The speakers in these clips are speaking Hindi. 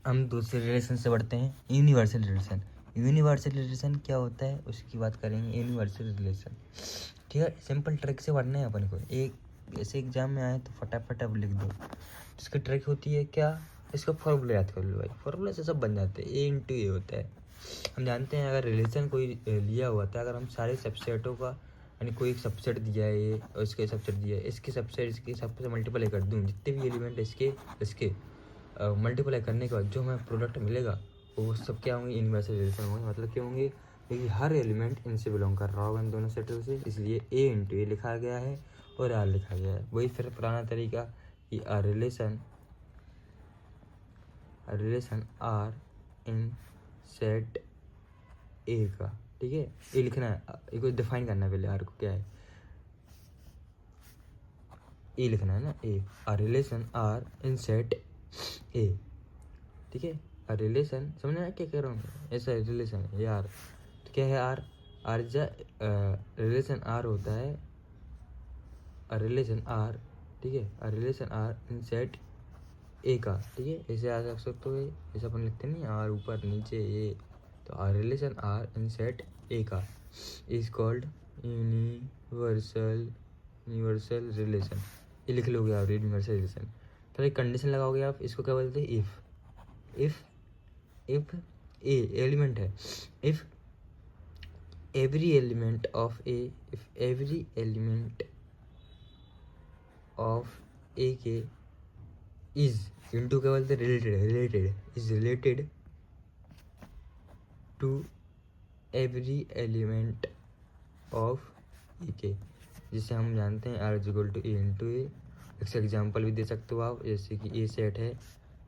हम दूसरे रिलेशन से बढ़ते हैं यूनिवर्सल रिलेशन। यूनिवर्सल रिलेशन क्या होता है उसकी बात करेंगे। यूनिवर्सल रिलेशन, ठीक है, सिंपल ट्रिक से पढ़ना है अपन को। एक ऐसे एग्जाम में आए तो फटाफट अब लिख दो। इसकी ट्रिक होती है क्या, इसका फॉर्मूला याद कर लो भाई, फॉर्मूला से सब बन जाते हैं। ए इंटू ए होता है। हम जानते हैं अगर रिलेशन कोई लिया हुआ था, अगर हम सारे सबसेटों का यानी कोई एक सबसेट दिया है ये और इसके सबसेट दिया है, इसके सबसेट इसके सबसे मल्टीप्लाई कर दूँ, जितने भी एलिमेंट इसके मल्टीप्लाई करने के बाद जो हमें प्रोडक्ट मिलेगा वो सब क्या होंगे, यूनिवर्सल रिलेशन होंगे। मतलब क्या होंगे, क्योंकि हर एलिमेंट इनसे बिलोंग कर रहा होगा, इन दोनों सेटों से, इसलिए ए इंटू ए लिखा गया है और आर लिखा गया है। वही फिर पुराना तरीका कि relation R in set A का, ठीक है, ये लिखना है, ये को डिफाइन करना है पहले, आर को क्या है, ए लिखना है ना, A relation R in set A, ठीक है। रिलेशन समझना है क्या कह रहा हूँ, ऐसा रिलेशन है यार, तो क्या है आर, आर रिलेशन आर होता है, रिलेशन आर, ठीक है, relation R in set A का, ठीक है, ऐसे आ सकते हो, ऐसे अपन लिखते नहीं, आर ऊपर नीचे ए, तो relation R in set A का इज कॉल्ड यूनिवर्सल रिलेशन। ये लिख लोगे आप, यूनिवर्सल रिलेशन। फिर एक कंडीशन लगाओगे आप, इसको क्या बोलते हैं, इफ ए एलिमेंट है, if every element of A K is into क्या बोलते हैं, related is related to every element of A K, जिसे हम जानते हैं R is equal to A into A. इसका एग्जाम्पल भी दे सकते हो आप, जैसे कि ए सेट है,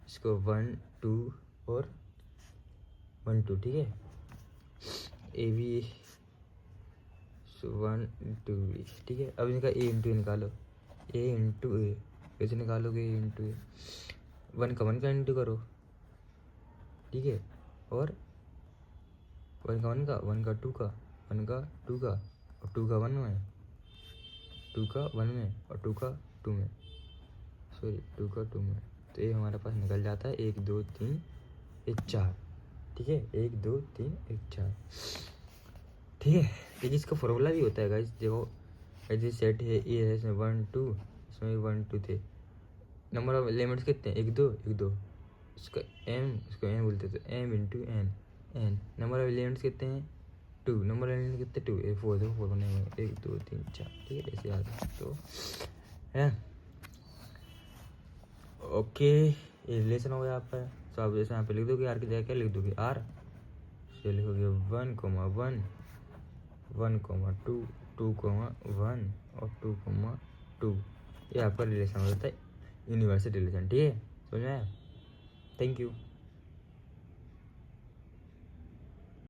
इसको 1 2 और 1 2, ठीक है, ए भी 1 2, ठीक है। अब इनका ए इंटू निकालो, ए इंटू ए कैसे निकालोगे, ए इंटू ए, 1 का इंटू करो, ठीक है, और 1 का 1 का 2 का 1 का 2 का और 2 का 1 में, 2 का 1 में और 2 का 2 में, सॉरी 2 का 2 में, तो ये हमारे पास निकल जाता है 1 2 3 1 4, ठीक है, 1 2 3 1 4, ठीक है। एक इसका फॉर्मूला भी होता है गाइस, देखो ऐसे सेट है, ये है इसमें 1 2, इसमें 1 2 थे, नंबर ऑफ एलिमेंट्स कितने हैं, 1 2, इसका एम बोलते थे, M into N number of elements कितने हैं, 2, नंबर ऑफ एलिमेंट्स कितने 2, 4 बने हुए, 1 2 3 4, ठीक है, ऐसे याद है तो है। ओके, ये रिलेशन हो गया आपका। तो आप जैसे यहाँ पे लिख दोगे, आर की जगह क्या लिख दोगे, आर से लिखोगे 1 1 1 2 2 1 और 2 2, ये आपका रिलेशन हो जाता है यूनिवर्सल रिलेशन, ठीक है, समझ में आया। Thank you.